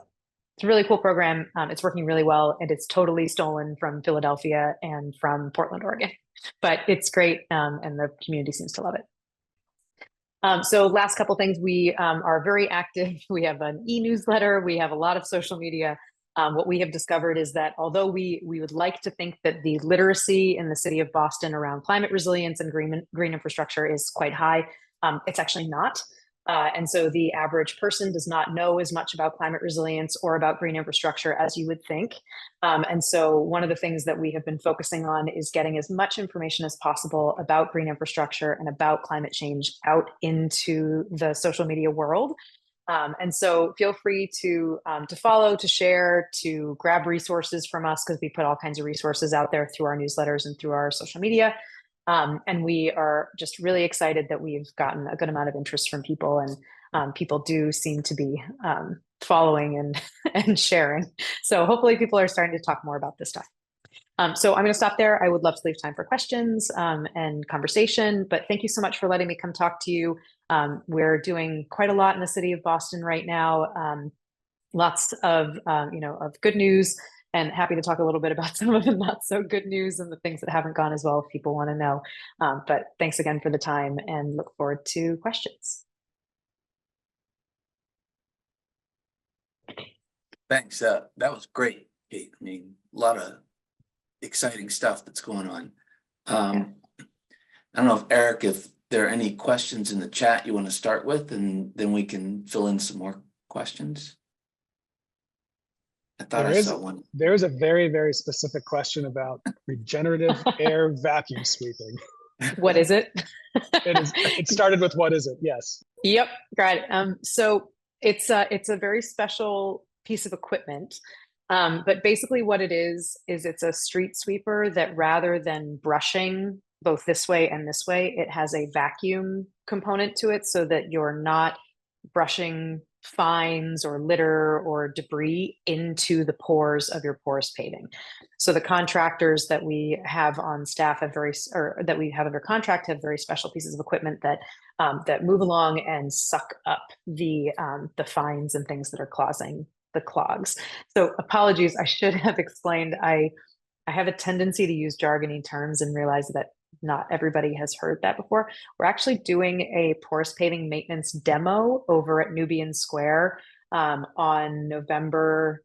it's a really cool program. It's working really well, and it's totally stolen from Philadelphia and from Portland, Oregon, but it's great. And the community seems to love it. So last couple things, we are very active. We have an e-newsletter. We have a lot of social media. What we have discovered is that although we would like to think that the literacy in the city of Boston around climate resilience and green infrastructure is quite high, it's actually not. And so the average person does not know as much about climate resilience or about green infrastructure as you would think. And so one of the things that we have been focusing on is getting as much information as possible about green infrastructure and about climate change out into the social media world. And so feel free to follow, to share, to grab resources from us, because we put all kinds of resources out there through our newsletters and through our social media. And we are just really excited that we've gotten a good amount of interest from people, and people do seem to be following and sharing. So hopefully people are starting to talk more about this stuff. So I'm going to stop there. I would love to leave time for questions and conversation, but thank you so much for letting me come talk to you. We're doing quite a lot in the city of Boston right now. Lots of, of good news, and happy to talk a little bit about some of the not so good news and the things that haven't gone as well if people want to know. But thanks again for the time, and look forward to questions. Thanks. That was great, Kate. I mean, a lot of exciting stuff that's going on. I don't know if Eric, if there are any questions in the chat you want to start with, and then we can fill in some more questions. I thought I saw one. There's a very, very specific question about regenerative air vacuum sweeping. What is it? It started with what is it? Yes. Yep, got it. So it's a very special piece of equipment. But basically what it is it's a street sweeper that, rather than brushing both this way and this way, it has a vacuum component to it, so that you're not brushing fines or litter or debris into the pores of your porous paving. So the contractors that we have on staff that we have under contract have very special pieces of equipment that that move along and suck up the fines and things that are causing the clogs. So apologies, I should have explained. I have a tendency to use jargony terms and realize that not everybody has heard that before. We're actually doing a porous paving maintenance demo over at Nubian Square on November,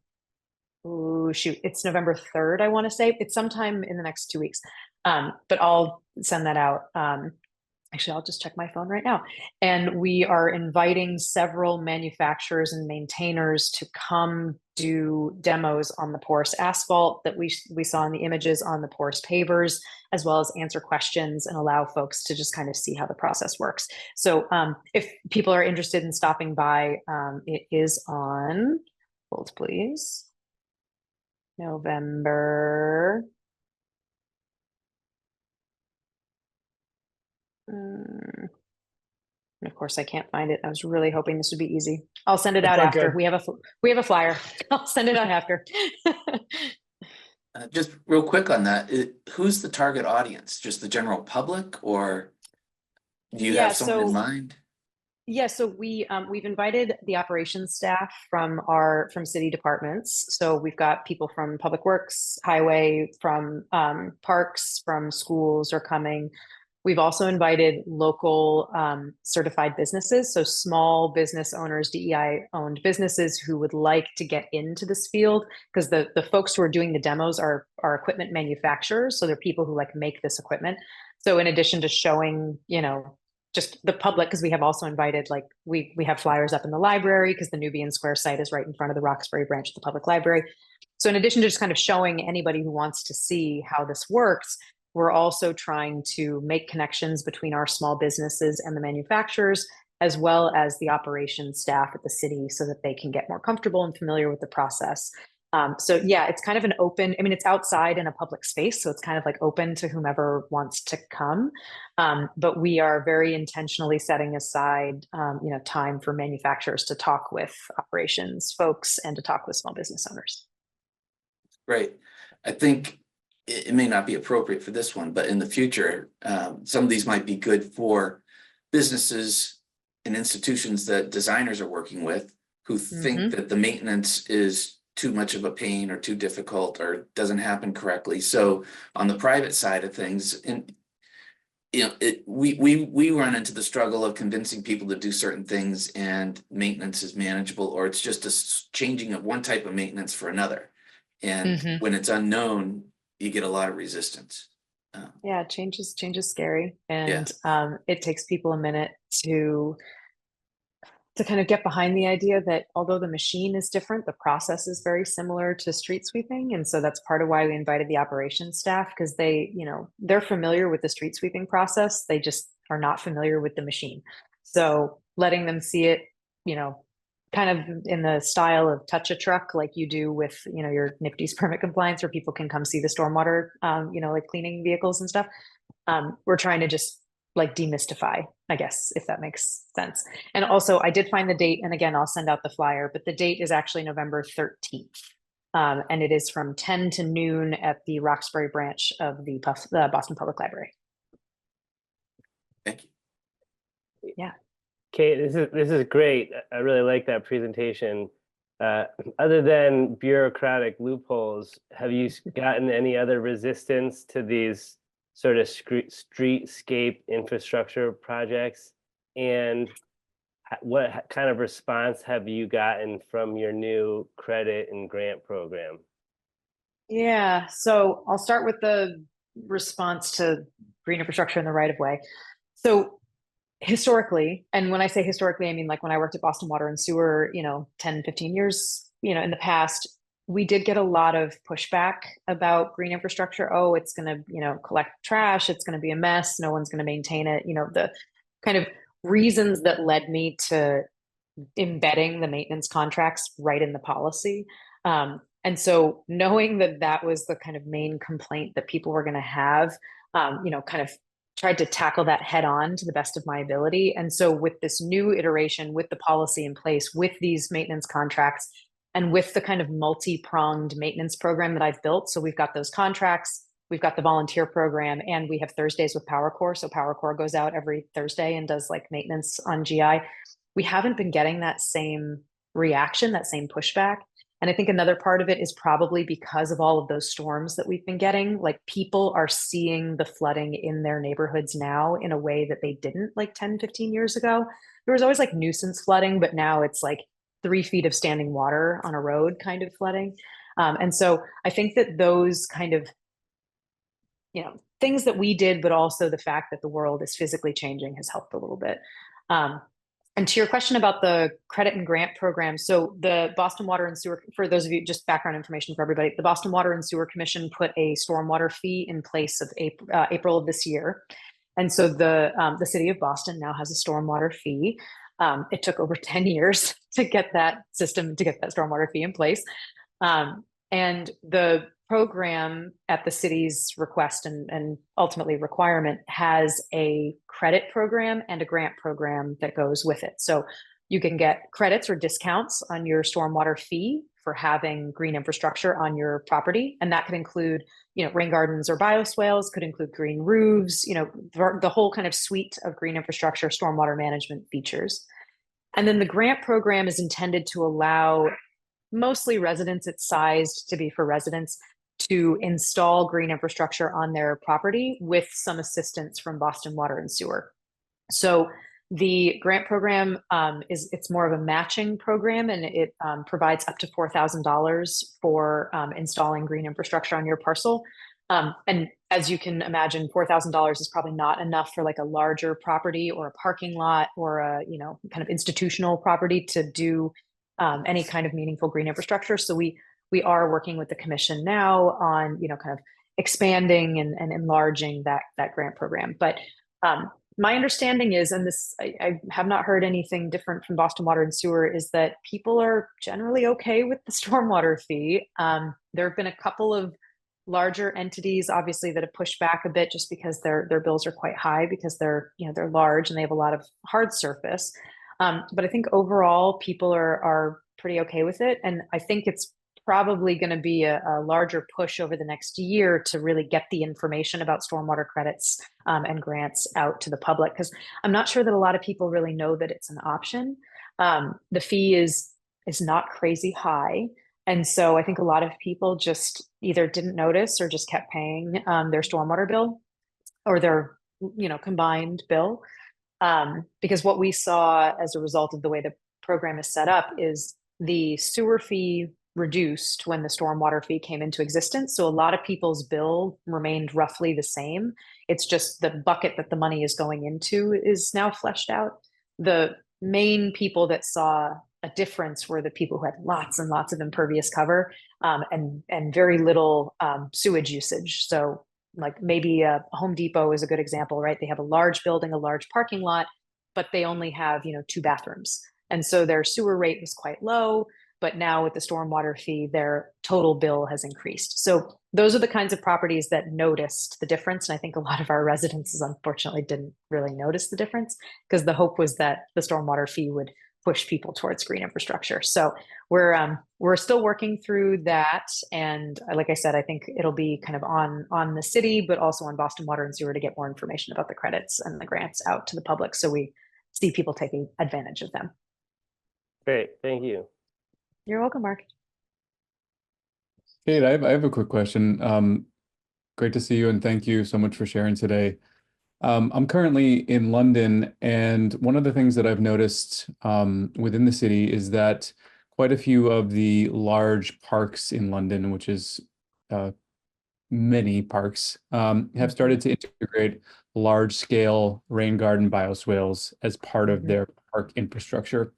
it's November 3rd, I want to say. It's sometime in the next 2 weeks, but I'll send that out. Actually, I'll just check my phone right now. And we are inviting several manufacturers and maintainers to come do demos on the porous asphalt that we saw in the images, on the porous pavers, as well as answer questions and allow folks to just kind of see how the process works. So if people are interested in stopping by, it is on, hold please, November. And of course, I can't find it. I was really hoping this would be easy. I'll send it out after. We have a flyer. I'll send it out after. Just real quick on that, who's the target audience? Just the general public, or do you have someone in mind? Yeah, so we've invited the operations staff from city departments. So we've got people from Public Works, Highway, from parks, from schools are coming. We've also invited local certified businesses, so small business owners, DEI-owned businesses who would like to get into this field, because the folks who are doing the demos are equipment manufacturers, so they're people who make this equipment. So in addition to showing, just the public, because we have also invited, we have flyers up in the library, because the Nubian Square site is right in front of the Roxbury branch of the public library. So in addition to just kind of showing anybody who wants to see how this works, we're also trying to make connections between our small businesses and the manufacturers, as well as the operations staff at the city, so that they can get more comfortable and familiar with the process. So yeah, it's kind of an open, it's outside in a public space, so it's kind of open to whomever wants to come. But we are very intentionally setting aside, time for manufacturers to talk with operations folks and to talk with small business owners. Great. I think it may not be appropriate for this one, but in the future, some of these might be good for businesses and institutions that designers are working with, who think that the maintenance is too much of a pain or too difficult or doesn't happen correctly. So on the private side of things, and you know, we run into the struggle of convincing people to do certain things and maintenance is manageable, or it's just a changing of one type of maintenance for another. And Mhm. when it's unknown, you get a lot of resistance. Yeah, change is scary, Yeah. and it takes people a minute to kind of get behind the idea that although the machine is different, the process is very similar to street sweeping. And so that's part of why we invited the operations staff, because they, you know, they're familiar with the street sweeping process. They just are not familiar with the machine. So letting them see it, you know, kind of in the style of touch a truck, like you do with, you know, your NIPD's permit compliance, where people can come see the stormwater, you know, like cleaning vehicles and stuff. We're trying to just like demystify, I guess, if that makes sense. And also, I did find the date, and again, I'll send out the flyer, but the date is actually November 13th. And it is from 10 to noon at the Roxbury branch of the Boston Public Library. Thank you. Yeah. Kate, this is great. I really like that presentation. Other than bureaucratic loopholes, have you gotten any other resistance to these sort of streetscape infrastructure projects? And what kind of response have you gotten from your new credit and grant program? Yeah, so I'll start with the response to green infrastructure in the right of way. So historically, and when I say historically, I mean like when I worked at Boston Water and Sewer, you know, 10, 15 years, you know, in the past, we did get a lot of pushback about green infrastructure. Oh, it's going to, you know, collect trash. It's going to be a mess. No one's going to maintain it. You know, the kind of reasons that led me to embedding the maintenance contracts right in the policy. And so knowing that that was the kind of main complaint that people were going to have, you know, kind of tried to tackle that head on to the best of my ability. And so with this new iteration, with the policy in place, with these maintenance contracts, and with the kind of multi-pronged maintenance program that I've built. So we've got those contracts, we've got the volunteer program, and we have Thursdays with Power Corps. So Power Corps goes out every Thursday and does like maintenance on GI. We haven't been getting that same reaction, that same pushback. And I think another part of it is probably because of all of those storms that we've been getting. Like people are seeing the flooding in their neighborhoods now in a way that they didn't like 10, 15 years ago. There was always like nuisance flooding, but now it's like 3 feet of standing water on a road kind of flooding. And so I think that those kind of, you know, things that we did, but also the fact that the world is physically changing has helped a little bit. And to your question about the credit and grant program, so the Boston Water and Sewer, for those of you, just background information for everybody, the Boston Water and Sewer Commission put a stormwater fee in place of April of this year. And so the city of Boston now has a stormwater fee. It took over 10 years to get that system, to get that stormwater fee in place. And the program at the city's request and ultimately requirement has a credit program and a grant program that goes with it. So you can get credits or discounts on your stormwater fee for having green infrastructure on your property. And that could include, you know, rain gardens or bioswales, could include green roofs, you know, the whole kind of suite of green infrastructure, stormwater management features. And then the grant program is intended to allow mostly residents, it's sized to be for residents, to install green infrastructure on their property with some assistance from Boston Water and Sewer. So the grant program it's more of a matching program, and it provides up to $4,000 for installing green infrastructure on your parcel. And as you can imagine, $4,000 is probably not enough for like a larger property or a parking lot or a, you know, kind of institutional property to do any kind of meaningful green infrastructure. So we are working with the commission now on, you know, kind of expanding and enlarging that grant program. But my understanding is, and this, I have not heard anything different from Boston Water and Sewer, is that people are generally okay with the stormwater fee. There have been a couple of larger entities, obviously, that have pushed back a bit just because their bills are quite high because they're, you know, they're large and they have a lot of hard surface. But I think overall people are pretty okay with it. And I think it's probably going to be a larger push over the next year to really get the information about stormwater credits and grants out to the public, because I'm not sure that a lot of people really know that it's an option. The fee is not crazy high. And so I think a lot of people just either didn't notice or just kept paying their stormwater bill or their combined bill. Because what we saw as a result of the way the program is set up is the sewer fee reduced when the stormwater fee came into existence. So a lot of people's bill remained roughly the same. It's just the bucket that the money is going into is now fleshed out. The main people that saw a difference were the people who had lots and lots of impervious cover and very little sewage usage. So like maybe a Home Depot is a good example, right? They have a large building, a large parking lot, but they only have, 2 bathrooms. And so their sewer rate was quite low, but now with the stormwater fee, their total bill has increased. So those are the kinds of properties that noticed the difference. And I think a lot of our residents unfortunately didn't really notice the difference because the hope was that the stormwater fee would push people towards green infrastructure. So we're still working through that. And like I said, I think it'll be kind of on the city, but also on Boston Water and Sewer to get more information about the credits and the grants out to the public. So we see people taking advantage of them. Great, thank you. You're welcome, Mark. Kate, I have a quick question. Great to see you, and thank you so much for sharing today. I'm currently in London, and one of the things that I've noticed within the city is that quite a few of the large parks in London, which is many parks, have started to integrate large-scale rain garden bioswales as part of their park infrastructure.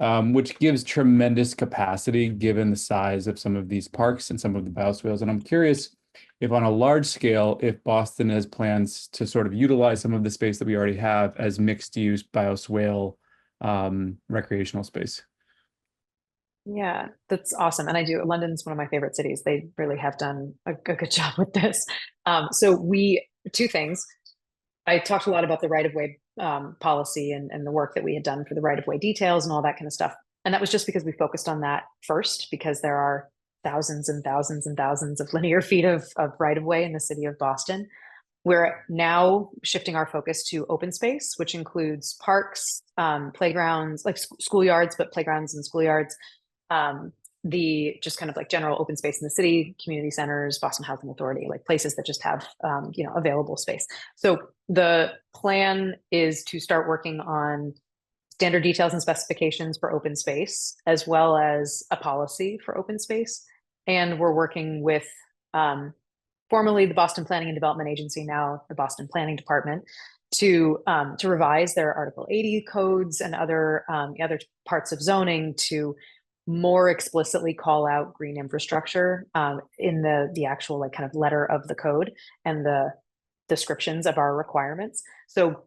Which gives tremendous capacity given the size of some of these parks and some of the bioswales. And I'm curious if on a large scale, if Boston has plans to sort of utilize some of the space that we already have as mixed use bioswale recreational space. Yeah, that's awesome. And London's one of my favorite cities. They really have done a good job with this. So two things. I talked a lot about the right-of-way policy and the work that we had done for the right-of-way details and all that kind of stuff. And that was just because we focused on that first, because there are thousands and thousands and thousands of linear feet of right-of-way in the city of Boston. We're now shifting our focus to open space, which includes parks, playgrounds, like schoolyards, but playgrounds and schoolyards, the just kind of like general open space in the city, community centers, Boston Housing Authority, like places that just have, available space. So the plan is to start working on standard details and specifications for open space, as well as a policy for open space. And we're working with formerly the Boston Planning and Development Agency, now the Boston Planning Department, to revise their Article 80 codes and other parts of zoning to more explicitly call out green infrastructure in the actual like kind of letter of the code and the descriptions of our requirements. So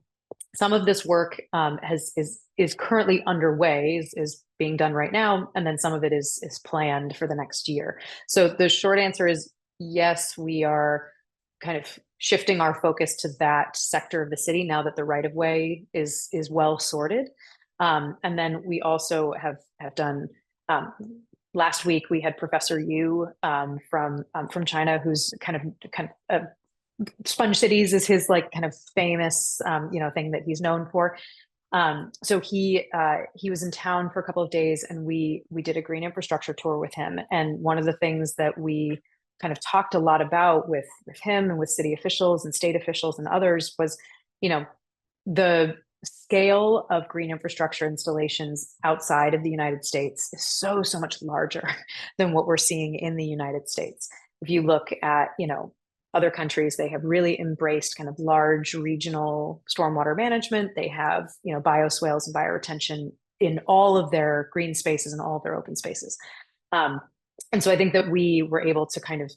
some of this work is currently underway, is being done right now, and then some of it is planned for the next year. So the short answer is yes, we are kind of shifting our focus to that sector of the city now that the right-of-way is well sorted. And then we also have done last week we had Professor Yu from China, who's kind of Sponge Cities is his like kind of famous thing that he's known for. So he was in town for a couple of days, and we did a green infrastructure tour with him. And one of the things that we kind of talked a lot about with him and with city officials and state officials and others was, the scale of green infrastructure installations outside of the United States is so much larger than what we're seeing in the United States. If you look at, other countries, they have really embraced kind of large regional stormwater management. They have, bioswales and bioretention in all of their green spaces and all of their open spaces. And so I think that we were able to kind of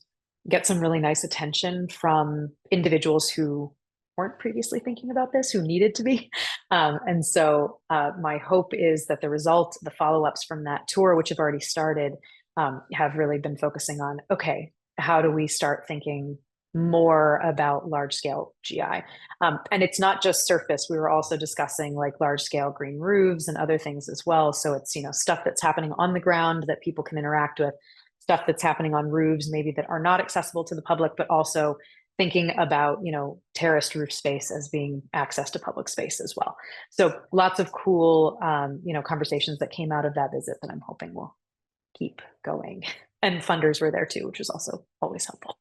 get some really nice attention from individuals who weren't previously thinking about this, who needed to be. And so my hope is that the follow-ups from that tour, which have already started, have really been focusing on, okay, how do we start thinking more about large-scale GI? And it's not just surface. We were also discussing like large-scale green roofs and other things as well. So it's, stuff that's happening on the ground that people can interact with, stuff that's happening on roofs, maybe that are not accessible to the public, but also thinking about, terraced roof space as being access to public space as well. So lots of cool, conversations that came out of that visit that I'm hoping will keep going. And funders were there too, which was also always helpful.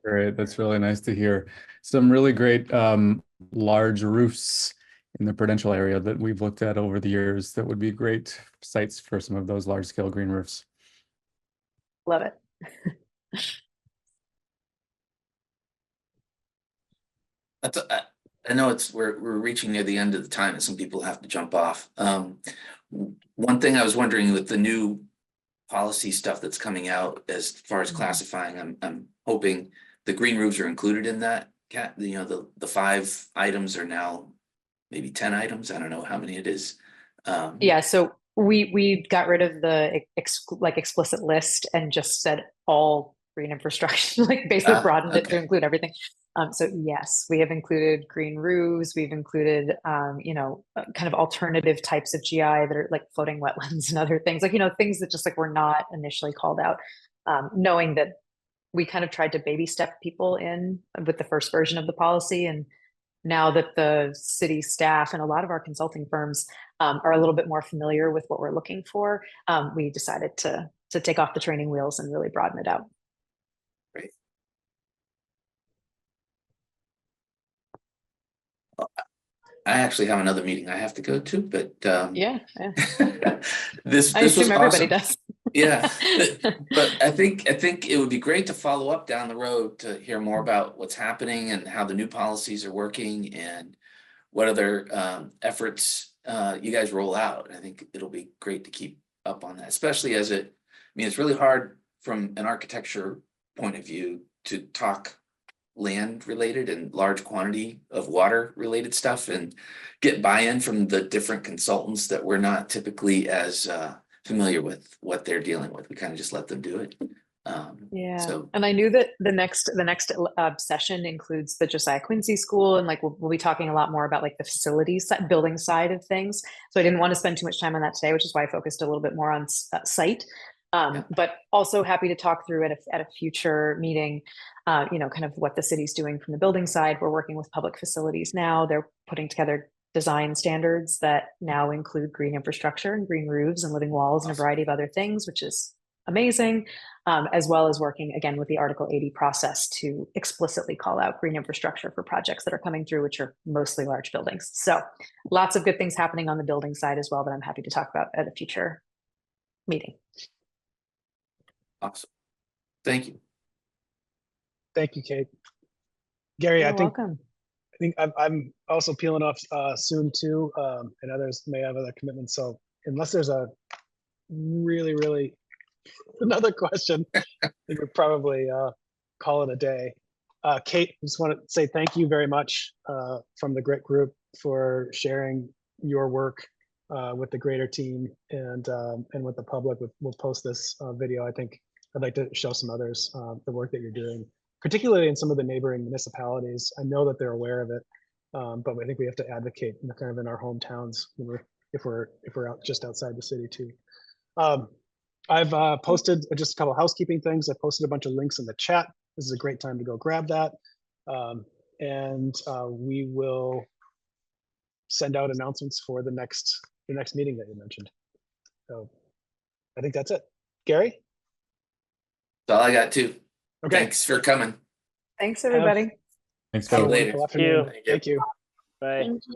Great, that's really nice to hear. some really great large roofs in the Prudential area that we've looked at over the years that would be great sites for some of those large scale green roofs. Love it. I know we're reaching near the end of the time and some people have to jump off. One thing I was wondering with the new policy stuff that's coming out as far as classifying, I'm hoping the green roofs are included in that. The 5 items are now maybe 10 items. I don't know how many it is. Yeah, so we got rid of the explicit list and just said all green infrastructure, like basically broadened it to okay. include everything. So yes, we have included green roofs. We've included, kind of alternative types of GI that are like floating wetlands and other things, like, things that just like were not initially called out, knowing that we kind of tried to baby step people in with the first version of the policy. And now that the city staff and a lot of our consulting firms are a little bit more familiar with what we're looking for, we decided to take off the training wheels and really broaden it out. Great. I actually have another meeting I have to go to, but Yeah. this I was assume everybody awesome. does. Yeah, but I think it would be great to follow up down the road to hear more about what's happening and how the new policies are working and what other efforts you guys roll out. I think it'll be great to keep up on that, especially as it's really hard from an architecture point of view to talk land related and large quantity of water related stuff and get buy-in from the different consultants that we're not typically as familiar with what they're dealing with. We kind of just let them do it. So and I knew that the next session includes the Josiah Quincy School, and like we'll be talking a lot more about like the facilities building side of things. So I didn't want to spend too much time on that today, which is why I focused a little bit more on site. But also happy to talk through at a future meeting, kind of what the city's doing from the building side. We're working with public facilities now. They're putting together design standards that now include green infrastructure and green roofs and living walls and a variety of other things, which is amazing, as well as working again with the Article 80 process to explicitly call out green infrastructure for projects that are coming through, which are mostly large buildings. So lots of good things happening on the building side as well that I'm happy to talk about at a future meeting. awesome. Thank you. Thank you, Kate. Gary, You're I think welcome. I'm also peeling off soon too, and others may have other commitments. So unless there's a really another question, we would probably call it a day. Kate, just want to say thank you very much from the GRIT group for sharing your work with the greater team and with the public. We'll post this video. I think I'd like to show some others the work that you're doing, particularly in some of the neighboring municipalities. I know that they're aware of it, but I think we have to advocate kind of in our hometowns if we're out just outside the city too. I've posted just a couple of housekeeping things. I posted a bunch of links in the chat. This is a great time to go grab that. And we will send out announcements for the next meeting that you mentioned. So I think that's it. Gary? That's all I got too. Okay. Thanks for coming. Thanks, everybody. Thanks, See you folks. later. Wonderful afternoon. Thank you. Thank you. Bye. Thank you.